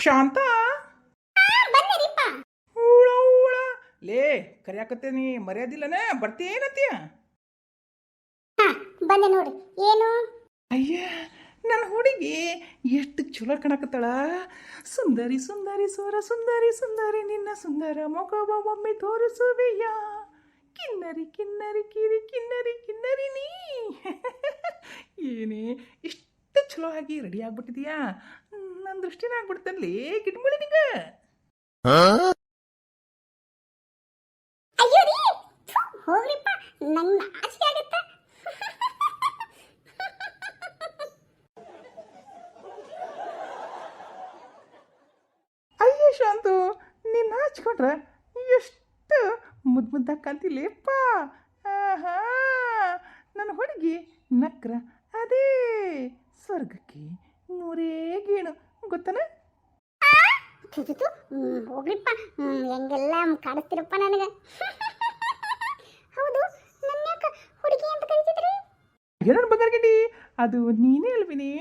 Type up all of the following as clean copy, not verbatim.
ಶಾಂತ ಬಂದಿರಿಪ್ಪ. ಹೂಳ ಹೂಳ ಲೇ ಕರಿಯಾಕತ್ತೇನಿ ಮರ್ಯಾದಿಲ್ಲನ ಬರ್ತೀನತ್ತೀಯ? ಬಂದೆ ನೋಡಿ. ಏನು? ಅಯ್ಯ ನನ್ನ ಹುಡುಗಿ ಎಷ್ಟು ಚಲೋ ಕಾಣಕತ್ತಾಳ. ಸುಂದರಿ ಸುಂದರಿ ಸೋರ ಸುಂದರಿ ಸುಂದರಿ ನಿನ್ನ ಸುಂದರ ಮೊಗವ ಒಮ್ಮೆ ತೋರಿಸುವೆಯ ಕಿನ್ನರಿ ಕಿನ್ನರಿ ಕಿರಿ ಕಿನ್ನರಿ ಕಿನ್ನರಿ ನೀ. ಏನೇ ಇಷ್ಟು ಚಲೋ ಆಗಿ ರೆಡಿ ಆಗ್ಬಿಟ್ಟಿದ್ಯಾ? ನನ್ನ ದೃಷ್ಟಿನ ಆಗ್ಬಿಡ್ತಲ್ಲಿ ಗಿಡ್ಮುಳಿ ನಿಂಗ. ಅಯ್ಯೋ ರೀ, ಹೋಗ್ರಿಪ್ಪ, ನಂಗೆ ನಾಚಿಕೆ ಆಗತ್ತ. ಅಯ್ಯ ಶಾಂತು, ನೀನು ಹಚ್ಕೊಂಡ್ರೆ ಎಷ್ಟು ಮುದ್ದು ಮುದ್ದಾಗಿ ಕಾಣ್ತಿಲೇಪ್ಪ. ಆಹಾ, ನನ್ನ ಹುಡುಗಿ ನಕ್ರ ಅದೇ ಸ್ವರ್ಗಕ್ಕೆ ನೂರೇ ಗೀಣು ಗೊತ್ತನ? ಹೋಗ್ರಿಪ್ಪ, ಹೆಂಗೆಲ್ಲ ಕಾಡಿಸ್ತಿರಪ್ಪ ನನಗೆ. ಹೌದು, ನನ್ನ ಯಾಕೆ ಹುಡುಗಿ ಅಂತ ಕರಿತಿದ್ರಿ? ಏನೋ ಬಗರ್ಗಿಡಿ, ಅದು ನೀನೇ ಅಲ್ವಿನಿ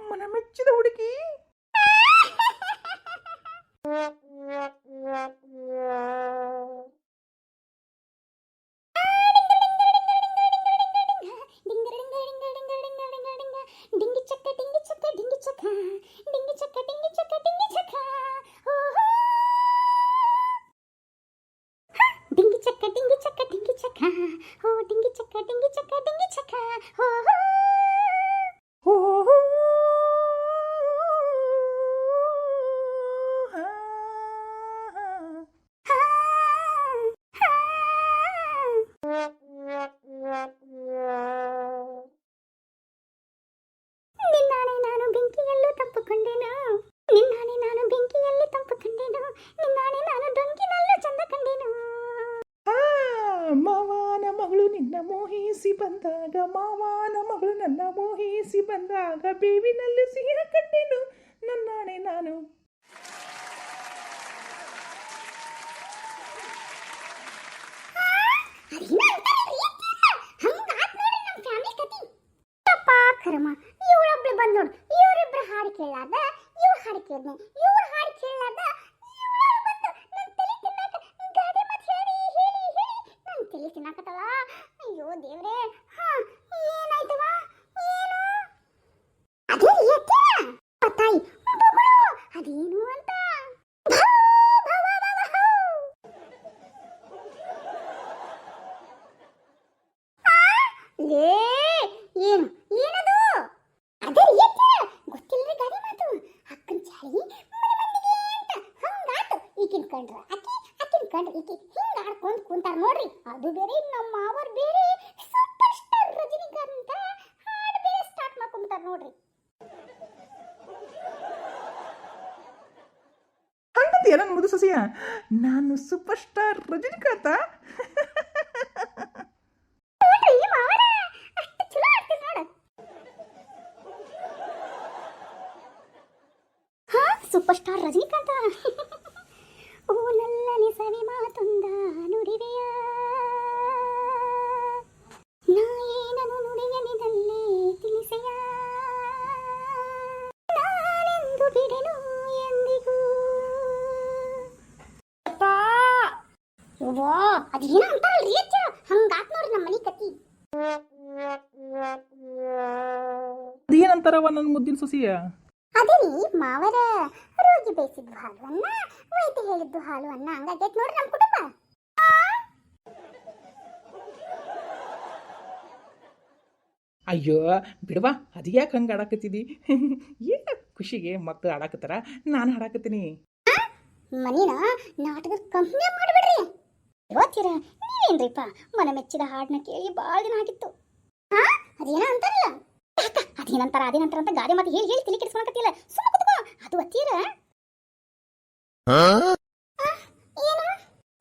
ಮನ ಮೆಚ್ಚಿದ ಹುಡುಗಿ. ಮಾವನ ಮಗಳು ನಿನ್ನ ಮೋಹಿಸಿ ಬಂದಾಗ, ಮಾವನ ಮಗಳು ನನ್ನ ಮೋಹಿಸಿ ಬಂದಾಗ, ಬೇವಿನಲ್ಲಿ ಸಿಹಿನ ಕಂಡೆನು ನನ್ನಾಣೆ ನಾನು. ಇವಳೊಬ್ಳು ಬಂದ್ ನೋಡು, ಇವರಿಬ್ರು ಹಾಡು ಕೇಳಾದ, ಇವ್ರು ಹಾಡು ಕೇಳ್ದೆ, ಇವ್ರು ಹಾಡು ಕೇಳಾದ, ತಲೆ ತಿನ್ನಾಕತ್ತವ. ಅಯ್ಯೋ ದೇವ್ರೆ, ಏನಾಯ್ತವ? ಏನು ಅದೇ ತಾಯಿ ಅದೇನು ಅಂತ. ಲೇ, ಏನು ಏನದು? ಅದೇ ಗೊತ್ತಿಲ್ಲದೆ ಗಾದೆ ಮಾತು. ಅಕ್ಕನ ಚಾಳಿ ಅಂತ ಹಂಗಾತು. ಈಕಿನ ಕಂಡ್ರ ಅಕ್ಕಿನ ಕಂಡ್ರ ಈಕಿ ಹಿಂಗ ಆಡ್ಕೊಂಡ್ ಕುಂತಾರ ನೋಡ್ರಿ. ಅದು ಬೇರೆ, ನಮ್ಮ ಮಾವರ್ ಬೇರೆ ಸೂಪರ್ ಸ್ಟಾರ್ ರಜನಿಕಾಂತ್ ಹಾಡು ಬೇರೆ ಸ್ಟಾರ್ಟ್ ಮಾಡ್ಕೊಂತಾರ ನೋಡ್ರಿ. ಹಂಗಂತೀಯ ನನ್ನ ಮುದು ಸೊಸೆಯ? ನಾನು ಸೂಪರ್ ಸ್ಟಾರ್ ರಜನಿಕಾಂತ? ನೋಡ್ರಿ ಮಾವರ, ಅಷ್ಟು ಚಲೋ ಆಡ್ತೀನಿ ನೋಡು. ಹಾ, ಸೂಪರ್ ಸ್ಟಾರ್ ರಜನಿಕಾಂತ. ಓ ನಲ್ಲನೆ ಸವಿ ಮಾತೊಂದ ನುಡಿವೆಯ, ನಾ ಏನನು ನುಡಿಯಲಿದಲ್ಲೇ ತಿಳಿಸೆಯ, ನಾನೆಂದು ಬಿಡೆನು ಎಂದಿಗೂ. ಓ ಅದೇನೋ ಅಂತಾರಲ್ರಿ ಅಜ್ಜ, ಹಂಗಾತ್ ನೋಡ್ರಿ ನಮ್ಮ ಮನೆ ಕತಿ. ಅದೇನಂತಾರವ ನನ್ನ ಮುದ್ದಿನ ಸೊಸೆಯ? ಅದೇ ರೀ ಮಾವರ ರೋಗಿ ಬೇಯಿಸಿದ್ದು ಹಾಲು ಅನ್ನ, ವೈದ್ಯ ಹೇಳಿದ್ದು ಹಾಲು ಅನ್ನ, ಹಂಗಾಗೈತೆ ನೋಡ್ರಿ ನಮ್ಮ ಕುಟುಂಬ. ಅಯ್ಯೋ ಬಿಡವಾ, ಅದು ಯಾಕೆ ಹಂಗೆ ಆಡಾಕತ್ತಿದ್ದಿ? ಏನು ಖುಷಿಗೆ ಮಕ್ಕಳು ಆಡಾಕತ್ತಾರ, ನಾನು ಹಾಡಾಕತ್ತೀನಿ. ಮನಿನ ನಾಟಕದ ಕಂಪ್ನಿ ಮಾಡಿಬಿಡ್ರಿ. ಇವತ್ತೀರ ನೀವೇನ್ರಿಪ್ಪ ಮನ ಮೆಚ್ಚಿದ ಹಾಡನ್ನ ಕೇಳಿ ಭಾಳ ದಿನ ಆಗಿತ್ತು. ಹಾ, ಅದೇನ ಅಂತಾರಲ್ಲ, ಅದೇನಂತಾರ ಅಂತ ಗಾದೆ ಮಾತು ಹೇಳಿ ಹೇಳಿ ತಲೆ ಕೆಡಿಸ್ಕೊಳಕತ್ತಿಲ್ಲ. ಸುಮ್ಮ ಕುತ್ಕೋ. ಅದು ಅತ್ತೀರ ಏನು?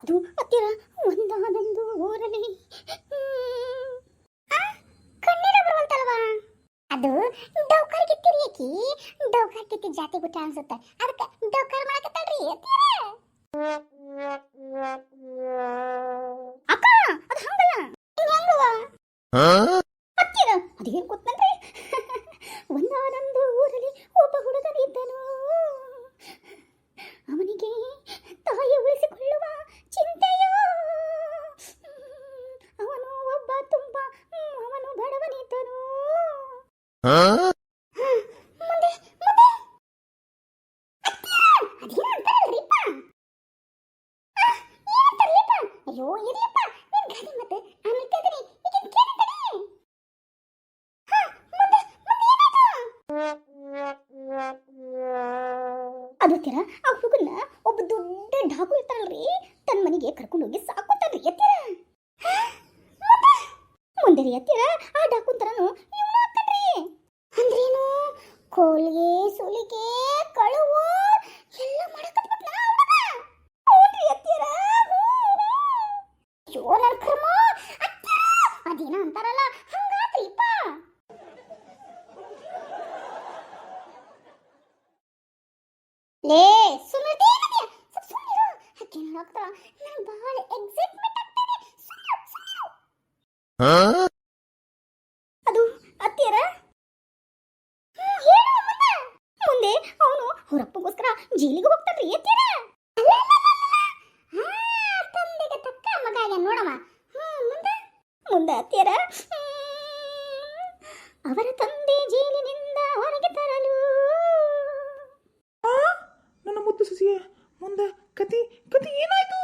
ಅದು ಅತ್ತೀರ ಒಂದಾನೊಂದು ಊರಲ್ಲಿ ಕಣ್ಣೀರ ಬರುವಂತಲ್ವಾ? ಅದು ಡೌಕರ್ ಕಿತ್ತಿರಿ. ಆಕಿ ಡೌಕರ್ ಕಿತ್ತಿ ಜಾತಿ ಬಿಟ್ಟ ಅನ್ಸುತ್ತೆ, ಅದಕ್ಕೆ ಡೌಕರ್ ಮಾಡಕತ್ತಾಳ್ರಿ ಅತ್ತೀರ. ಅಕ್ಕ, ಅದು ಹಂಗಲ್ಲ, ಹೆಂಗವ ಅತ್ತೀರ? ಅದೇನ್ ಗೊತ್ತನ್ರಿ, ಒಂದಾನೊಂದು ಊರಲ್ಲಿ ಒಬ್ಬ ಹುಡುಗನಿದ್ದನು, ಅದು ತೀರ ಆ ಹುಡುಗನ್ನ ಒಬ್ಬ ದೊಡ್ಡ ಡಾಕು ಇರ್ತಾರಲ್ರಿ ತನ್ನ ಮನೆಗೆ ಕರ್ಕೊಂಡು ಹೋಗಿ ಸಾಕೋತಾನ್ರಿ ಎತ್ತೀರ ಮುಂದೆ ರೀ ಎತ್ತೀರ ಆ ಡಾಕು ತರನು ಇವನು ಆಗ್ತಾನ್ರಿ ಅಂದ್ರೇನು ಕೋಲ್ಗೆ ಸುಲಿಗೆ ಕಳುವು ಎಲ್ಲ ಮಾಡಕತ್ಬಿಟ್ನ ಹುಡುಗ ಎತ್ತೀರ ಅಯ್ಯೋ ನನ್ನ ಕರ್ಮ ಅದೇನ ಅಂತಾರಲ್ಲ ಹಂಗಾತ್ರಿಪ್ಪ ಲೇ ಸುಮ್ಮನೆ ಸುಮ್ಮನಿರು ಅಕ್ಕೇನು ಆಗ್ತಾಳ ನನಗೆ ಬಹಳ ಎಕ್ಸೈಟ್ಮೆಂಟ್ ಆಗ್ತದೆ ಸುಮ್ಮನಿರು ಅದು ಅತ್ತಿಯರ ಹೇಳು ಮುಂದೆ ಅವನು ಅವರಪ್ಪಗೋಸ್ಕರ ಜೈಲಿಗೆ ಹೋಗ್ತಾನ್ರಿ ಅತ್ತಿಯರ ತಂದೆಗೆ ತಕ್ಕ ಮಗ ನೋಡಮ್ಮ ಮುಂದೆ ಅತ್ತಿಯರ ಅವರ ತಂದೆ ಜೈಲಿನಿಂದ ಹೊರಗೆ ತರಲು ನನ್ನ ಮುದ್ದು ಸಸಿಯ ಮುಂದೆ ಕತಿ ಕತಿ ಏನಾಯ್ತು?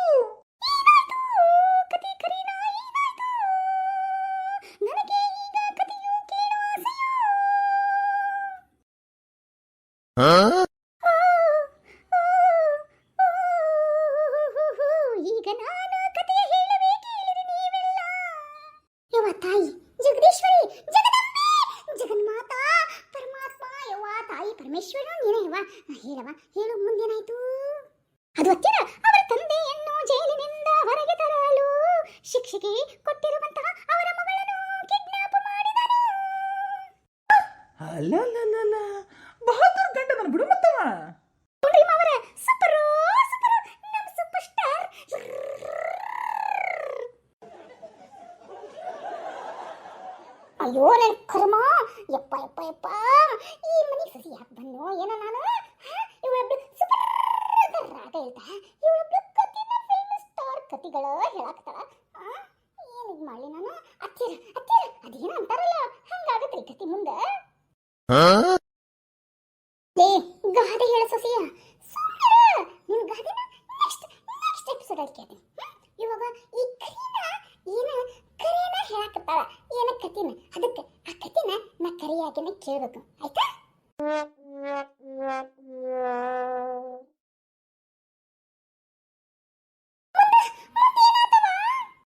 ಕತಿ ಕರೀನಾ ಏನಾಯ್ತು? ನನಗೆ ಈಗ ಕತಿಯು ಕೇಳುವ ಈಗ ನಾನು ಕತೆ ಹೇಳವೇ ಕೇಳಿರಿ ನೀವೆಲ್ಲ ಯವ್ವ ತಾಯಿ ಜಗದೀಶ್ವರಿ ಜಗದಂಬೆ ಜಗನ್ಮಾತಾ ಪರಮಾತ್ಮ ಯವ್ವ ತಾಯಿ ಪರಮೇಶ್ವರ ನೀನೇ ಯವ್ವ ಹೇಳವ ಹೇಳು ಮುಂದೇನಾಯ್ತು ಅದು ಹತ್ತಿರ ಅವರ ತಂದೆಯನ್ನು ಜೈಲಿನಿಂದ ಹೊರಗೆ ತರಲು ಶಿಕ್ಷೆಗೆ ಕೊಟ್ಟಿರುವಂತಹ ಅವರ ಮಗಳನ್ನು ಕಿಡ್ನಾಪ್ ಮಾಡಿದನು ಅಲ್ಲ ಬಹದ್ದೂರ್ ಗಂಡ ನನ್ನ ಬಿಡು ಮತ್ತವ ನೋಡ್ರಿ ಮಾವರ ಸೂಪರ್ ನಮ್ಮ ಸೂಪರ್ ಸ್ಟಾರ್ ಅಯ್ಯೋ ನನ್ನ ಕರ್ಮ ಯಪ್ಪ ಯಪ್ಪ ಯಪ್ಪ ಈ ಮನೆ ಸಸಿ ಯಾಕೆ ಬಂದು ಏನೋ ನಾನು ಇವಳೊಬ್ಳು ಸೂಪರ್ ಅಂತ ರಾಗ ಹೇಳ್ತಾ ಇವಳೊಬ್ಳು ಕತಿನ ಫಿಲ್ಮ್ ಸ್ಟಾರ್ ಕತಿಗಳ ಹೇಳಾಕ್ತಾಳ ಏನಿದ್ ಮಾಡಲಿ ನಾನು ಅತ್ತಿರ ಅದೇನ ಅಂತಾರಲ್ಲ ಹಂಗಾಗತ್ರಿ ಕತಿ ಮುಂದೆ ಲೇ ಗಾದೆ ಹೇಳ ಸೊಸೆಯ ಸುಮ್ಮನೆ ನಿನ್ ಗಾದೆನ ನೆಕ್ಸ್ಟ್ ಎಪಿಸೋಡ್ ಅಲ್ಲಿ ಕೇಳ್ತೀನಿ ಇವಾಗ ಈ ಕರೀನ ಏನ ಕರೆನ ಹೇಳಕತ್ತಾಳ ಏನ ಕತಿನ ಅದಕ್ಕೆ ಆ ಕತಿನ ನಾ ಕರಿಯಾಗಿನ ಕೇಳಬೇಕು ಆಯ್ತಾ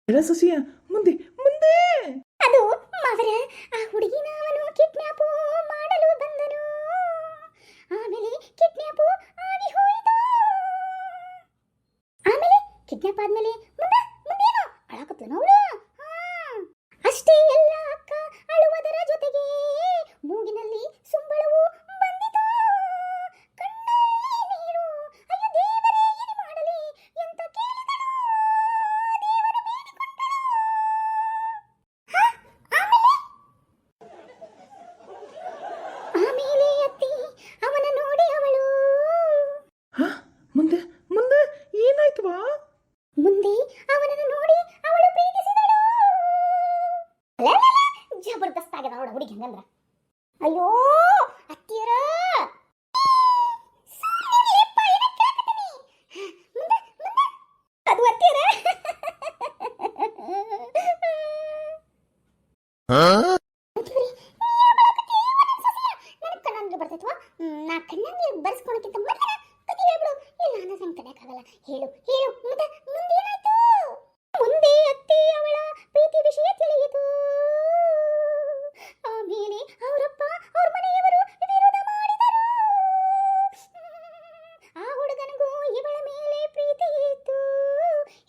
ಹೇಳ ಸಸಿಯ ಮುಂದೆ ಮುಂದೆ ಅದು ಮಾವರ ಆ ಹುಡುಗಿನ ಅವನು ಕಿಡ್ನಾಪ್ ಮಾಡಲು ಬಂದನು ಆಮೇಲೆ ಕಿಡ್ನಾಪ್ ಆಗಿ ಹೋಯಿತು ಆಮೇಲೆ ಕಿಡ್ನಾಪ್ ಆದ್ಮೇಲೆ ಮುಂದೇನು ಅಳಕತ್ತನ ಅವಳು ಅಷ್ಟೇ ಎಲ್ಲ ಅಕ್ಕ ಅಳುವುದರ ಜೊತೆಗೆ ಮೂಗಿನಲ್ಲಿ ಸುಂಬಳವು ಬಂದಿತು ಕಣ್ಣಲ್ಲಿ ನೀರು ಅಯ್ಯೋ ದೇವರೇ ಏನು ಮಾಡಲಿ ಎಂತ ಕೇಳಿದಳು ದೇವರ ಬೇಡಿಕೊಂಡಳು ಆಮೇಲೆ ಅತ್ತಿ ಅವನ ನೋಡಿ ಅವಳು ಮುಂದೆ ಮುಂದೆ ಏನಾಯ್ತವಾ? ಮುಂದೆ ಅವನನ್ನು ನೋಡಿ ಅವಳು ಪ್ರೀತಿಸಿದಳು ಜಬರ್ದಸ್ತ್ ಆಗದ ಅವಳ ಹುಡುಗಿ ಹಂಗಂದ್ರ ಅಯ್ಯೋ ಅತ್ತಿಯರ ಅದು ಅತ್ತಿಯರ ಬರ್ತೈತ್ವಾ ನಾ ಕಣ್ಣಂಗೆ ಬರ್ಸ್ಕೊಳಕ್ಕಿಂತ ಮೊದಲ ಕತೆ ಹೇಳ್ಬಿಡು ಇಲ್ಲ ನಾನು ಸಂಗ್ ತಡೆಯಕ್ಕಾಗಲ್ಲ ಹೇಳು ಮುಂದೇನಾಯ್ತು ಮುಂದೆ ಅತ್ತಿ ಅವಳ ಪ್ರೀತಿ ವಿಷಯ ತಿಳಿಯಿತು ಆಮೇಲೆ ಅವರಪ್ಪ ಅವ್ರ ಮನೆಯವರು ವಿರೋಧ ಮಾಡಿದರು ಆ ಹುಡುಗನಿಗೂ ಇವಳ ಮೇಲೆ ಪ್ರೀತಿ ಇತ್ತು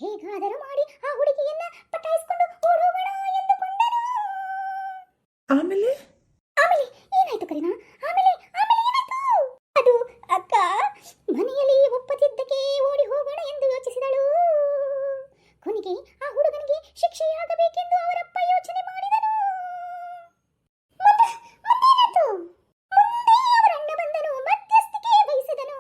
ಹೇಗಾದರೂ ಮಾಡಿ ಆ ಹುಡುಗಿಯನ್ನ ಪಟಾಯಿಸಿಕೊಂಡು ಓಡೋಗೋಣ ಎಂದುಕೊಂಡರು ಆಮೇಲೆ ಏನಾಯ್ತು ಕರೀನಾ ಆಮೇಲೆ ಏನಾಯ್ತು ಅದು ಅಕ್ಕ ಮನೆಯಲ್ಲಿ ಒಪ್ಪದಿದ್ದಕ್ಕೆ ಓಡಿ ಹೋಗೋಣ ಎಂದು ಯೋಚಿಸಿದಳು ಕೊನೆಗೆ ಆ ಹುಡುಗನಿಗೆ ಶಿಕ್ಷೆಯಾಗಬೇಕೆಂದು ಅವರಪ್ಪ ಯೋಚನೆ ಮಾಡಿದನು ಮುಂದೇನಾಯ್ತು ಮುಂದೆ ಅವರ ಅಣ್ಣ ಬಂದನು ಮಧ್ಯಸ್ಥಿಕೆ ವಹಿಸಿದನು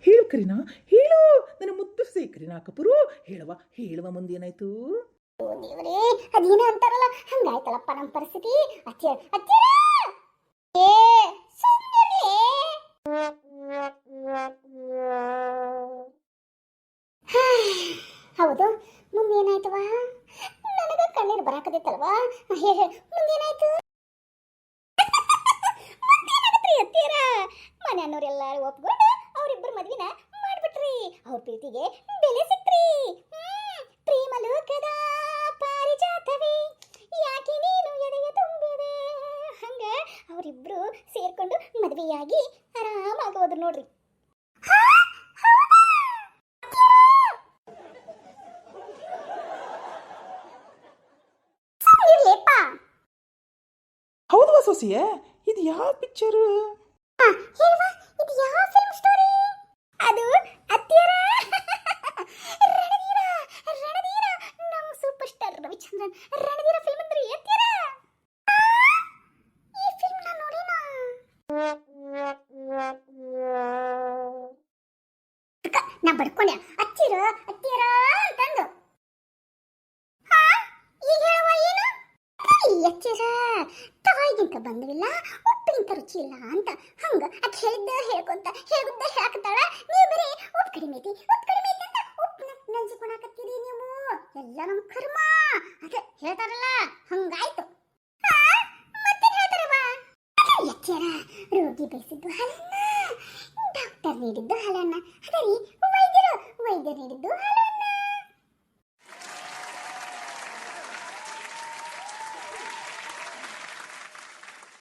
ಹೇಳು ಕರೀನಾ ಹೇಳು ನನ್ನ ಮುದ್ದು ಸಸಿ ಕರೀನಾ ಕಪೂರು ಹೇಳುವ ಮುಂದೆ ಏನಾಯ್ತು? ದೇವರೇ ಅದೇನ ಅಂತಾರಲ್ಲ ಹಂಗಾಯ್ತಲ್ಲಪ್ಪ ನಮ್ಮ ಪರಿಸ್ಥಿತಿ ಹೌದು ಮುಂದೆ ಏನಾಯ್ತವ ನನಗ ಕಣ್ಣೀರು ಸೌಂಡ್ ಬರಾಕತೈತಲ್ವಾ ಮುಂದೇನಾಯ್ತು ಮತ್ತೇನಾಗತ್ರಿ ಅತ್ತೀರ ಮನೆಯವ್ರೆಲ್ಲರೂ ಒಪ್ಕೊಂಡು ಅವ್ರಿಬ್ಬರು ಮದ್ವಿನ ಮಾಡ್ಬಿಟ್ರಿ ಅವ್ರ ಪ್ರೀತಿಗೆ ಬೆಲೆ ಸಿಕ್ತ್ರಿ ಪ್ರೇಮ ಲೋಕದ ಪಾರಿಜಾತವೇ ಯಾಕೆ ನೀನು ಎದೆಯ ತುಂಬಿದೆ ಹಂಗ ಅವರಿಬ್ರು ಸೇರ್ಕೊಂಡು ಮದ್ವೆಯಾಗಿ ಆರಾಮಾಗೋದ್ರು ನೋಡ್ರಿ ಹೌದವಾ ಸೊಸಿಯ ಇದು ಯಾವ ಪಿಕ್ಚರು? ಇದು ಯಾವ ಫಿಲ್ಮ್ ಸ್ಟೋರಿ? ಅದು ಅತ್ತಿಯರ ರಣಧೀರ ರಣಧೀರ ನಮ್ಮ super star Ravichandran Ranadheera film ಅಂದ್ರೆ ಅತ್ತಿಯರ ಈ ಫಿಲ್ಮ್ ನಾನು ನೋಡಿನ ನಾ ಬಡ್ಕೊಂಡೆ ಅತ್ತಿರ ಅತ್ತಿಯರ ಅಂತಂದು ಈಗ ಹೇಳುವ ಏನು ಅತ್ತಿರ ತಾಯಿಗಿಂತ ಬಂದವಿಲ್ಲ ಉಪ್ಪಿಗಿಂತ ರುಚಿ ಇಲ್ಲ ಅಂತ ಹಂಗ ಅದ್ ಹೇಳ್ಕೊಂತ ಹೇಳಾಕತ್ತಾಳ ನೀವು ಬರೀ ಉಪ್ಪು ಕಡಿಮೆ ಐತಿ ಅಂತ ಉಪ್ಪನ್ನ ನಂಜಿಕೊಳಕತ್ತೀರಿ ನೀವು ಎಲ್ಲ ನಮ್ಮ ಕರ್ಮ ಅದ ಹೇಳ್ತಾರಲ್ಲ ಹಂಗಾಯ್ತು ಮತ್ತೇನ್ ಹೇಳ್ತಾರವ ಎಚ್ಚರ ರೋಗಿ ಬಯಸಿದ್ದು ಹಾಲನ್ನ ಡಾಕ್ಟರ್ ನೀಡಿದ್ದು ಹಾಲನ್ನ ಅದರಿ ವೈದ್ಯರು ನೀಡಿದ್ದು ಹಾಲು